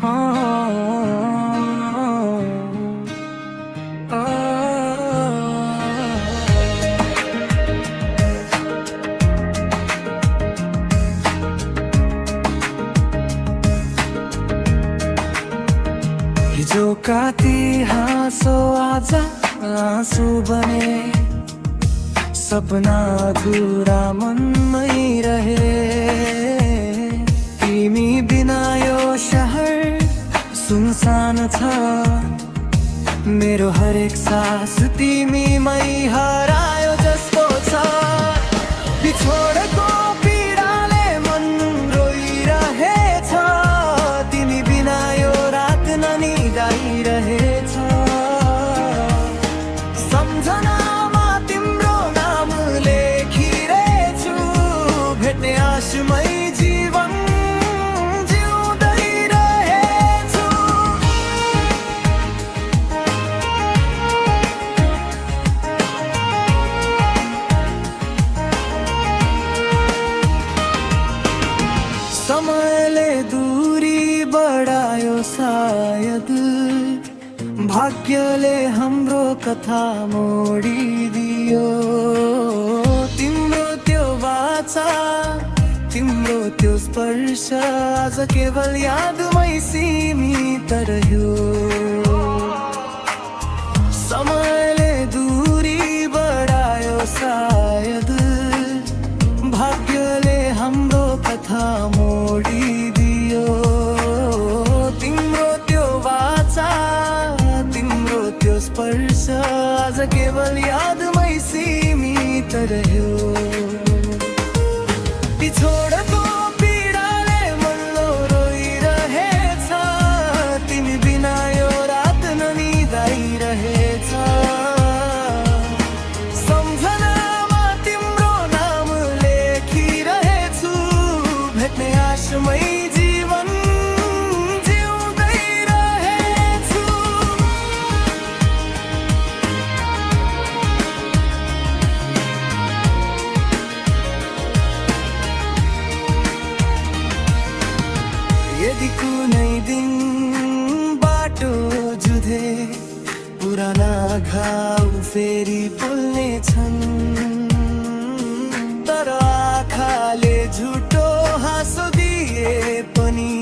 हिजो काती हाँसो आज आँसु बने, सपना अधुरा मनमै रहे। तिमी बिना यो शहर सुनसान छ, मेरो हरेक सास तिमीमै हरायो जस्तो छ। बिछोडको पीडाले मन रोइरहेछ, तिमी बिना यो रात ननिदाइरहेछ। सम्झनामा तिम्रो नाम लेखिरहेछु, भेट्ने आशमै जीवन जिउँदै रहेछु। समयले दूरी बढायो सायद, भाग्यले हाम्रो कथा मोडिदियो। तिम्रो त्यो वाचा, तिम्रो त्यो स्पर्श आज केवल यादमै सीमित रह्यो। समयले दूरी बढायो सायद, भाग्यले हाम्रो कथा मोडिदियो। तिम्रो त्यो वाचा, तिम्रो त्यो स्पर्श आज केवल यादमै सीमित रह्यो। बिछोडको पीडाले मन रोइरहेछ, तिमी बिना यो रात ननिदाइरहेछ। सम्झनामा तिम्रो नाम लेखिरहेछु, भेट्ने आशमै जीवन जिउँदै रहेछु। यदि कुनै दिन बाटो जुधे, पुराना घाउ फेरि बोल्नेछन्, तर आँखाले झुटो हाँसो दिए पनि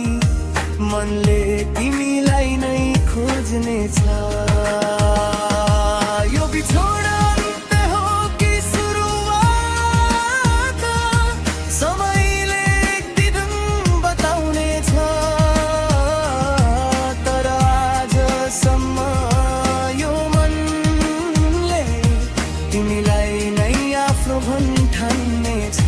मनले तिमीलाई नै खोज्नेछ। यो बिछोड अन्त्य हो कि सुरुवात, समयले एक दिन बताउनेछ। तर आजसम्म यो मनले तिमीलाई नै आफ्नो भन्ठान्नेछ।